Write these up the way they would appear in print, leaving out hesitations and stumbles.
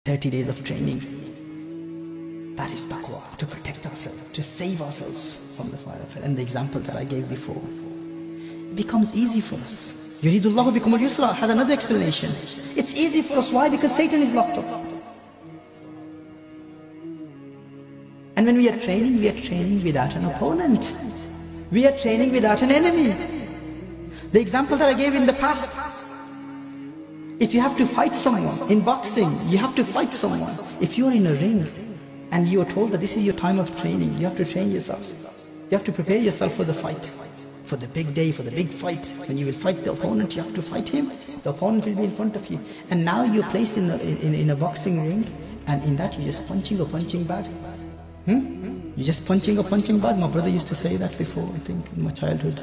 30 days of training. That is taqwa, to protect ourselves, to save ourselves from the fire of hell. And the example that I gave before, it becomes easy for us. Yuridullahu bikumul yusra has another explanation. It's easy for us. Why? Because Satan is locked up. And when we are training without an opponent. We are training without an enemy. The example that I gave in the past, if you have to fight someone in boxing, you have to fight someone. If you are in a ring and you are told that this is your time of training, you have to train yourself. You have to prepare yourself for the fight, for the big day, for the big fight. When you will fight the opponent, you have to fight him. The opponent will be in front of you. And now you're placed in a boxing ring, and in that you're just punching a punching bag. You're just punching a punching bag. My brother used to say that before, I think, in my childhood.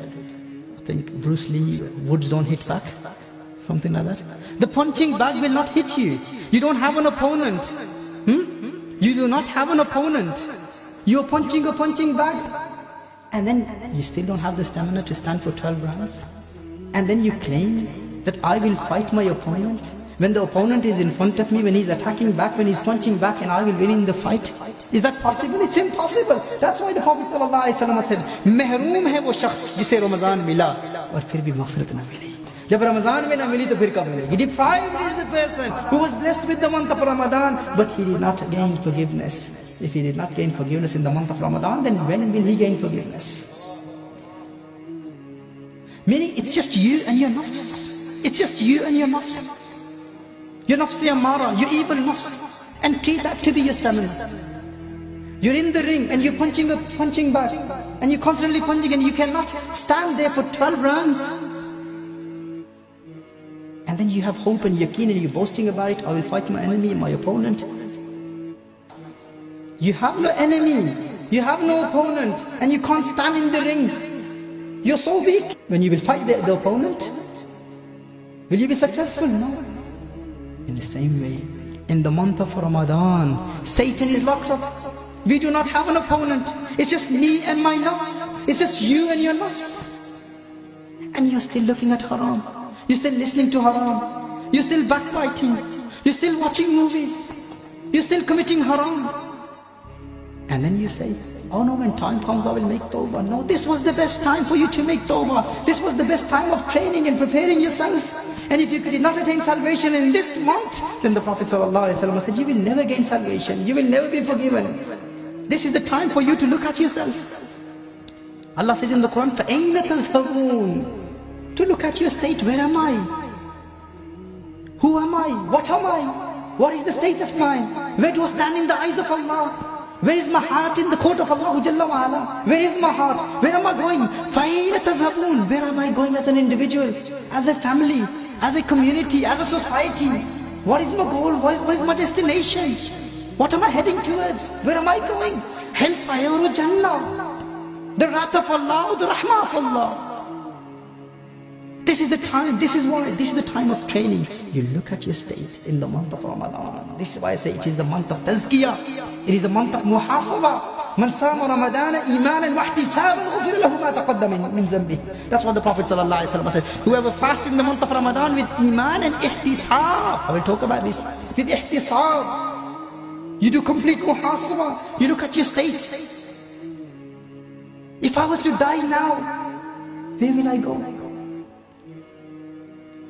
I think Bruce Lee, woods don't hit back. Something like that. The punching bag will not hit you. You don't have an opponent. You do not have an opponent. You're punching a punching bag. And then you still don't have the stamina to stand for 12 rounds. And then you claim that I will fight my opponent. When the opponent is in front of me, when he's attacking back, when he's punching back, and I will win in the fight. Is that possible? It's impossible. That's why the Prophet ﷺ said, "Mehroom hai wo shakhs jise Ramadan mila, aur fir bhi maghfirat na mili." Jab Ramadan mein na mili to fir kab milegi? Deprived is the person who was blessed with the month of Ramadan, but he did not gain forgiveness. If he did not gain forgiveness in the month of Ramadan, then when will he gain forgiveness? Meaning, it's just you and your nafs. It's just you and your nafs. Your nafs ammara, your evil nafs. And treat that to be your stamina. You're in the ring and you're punching a punching bag. And you're constantly punching and you cannot stand there for 12 rounds. And then you have hope and yaqeen and you're boasting about it. I will fight my enemy, my opponent. You have no enemy. You have no opponent. And you can't stand in the ring. You're so weak. When you will fight the opponent, will you be successful? No. In the same way, in the month of Ramadan, Satan is locked up. We do not have an opponent. It's just me and my nafs. It's just you and your nafs. And you're still looking at haram. You're still listening to haram. You're still backbiting. You're still watching movies. You're still committing haram. And then you say, oh no, when time comes I will make tawbah. No, this was the best time for you to make tawbah. This was the best time of training and preparing yourself. And if you did not attain salvation in this month, then the Prophet ﷺ said, you will never gain salvation. You will never be forgiven. This is the time for you to look at yourself. Allah says in the Quran, فَأَيْنَ تَذْهَبُونَ? To look at your state, where am I? Who am I? What am I? What is the state of mind? Where do I stand in the eyes of Allah? Where is my heart in the court of Allah Jalla wa Ala? Where is my heart? Where am I going? فَأَيْنَ تَذْهَبُونَ? Where am I going as an individual, as a family, as a community, as a society? What is my goal? What is my destination? What am I heading towards? Where am I going? Hellfire or Jannah? The wrath of Allah or the rahmah of Allah? This is the time, this is why, this is the time of training. You look at your state in the month of Ramadan. This is why I say it is the month of tazkiyah. It is the month of muhasabah. Man sama Ramadana imanan wa ihtisaban ghufira lahu ma taqaddama min dhanbihi. That's what the Prophet ﷺ said. Whoever fasts in the month of Ramadan with iman and ihtisab. I will talk about this. With ihtisab. You do complete muhasabah. You look at your state. If I was to die now, where will I go?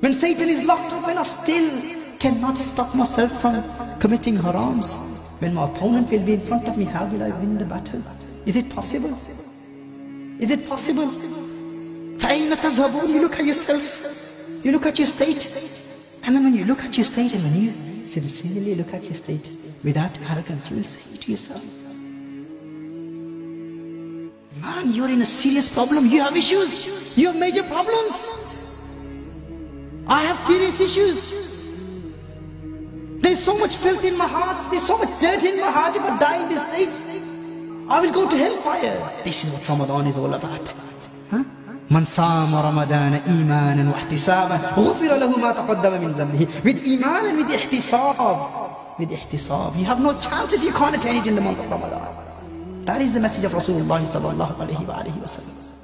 When Satan is locked up and I still cannot stop myself from committing harams. When my opponent will be in front of me, how will I win the battle? Is it possible? Is it possible? فَأَيْنَ تَذْهَبُونَ? You look at yourself. You look at your state. And then when you look at your state and when you sincerely look at your state without arrogance, you will say to yourself, man, you're in a serious problem. You have issues. You have major problems. I have serious issues. There's so much filth in my heart. There's so much dirt in my heart. If I die in this state, I will go to hellfire. This is what Ramadan is all about. Man sama Ramadan imanan wa ihtisaban ghufira lahu ma taqaddama min dhanbihi. With iman and with ihtisab. With ihtisab. You have no chance if you can't attain it in the month of Ramadan. That is the message of Rasulullah sallallahu alayhi wa sallam.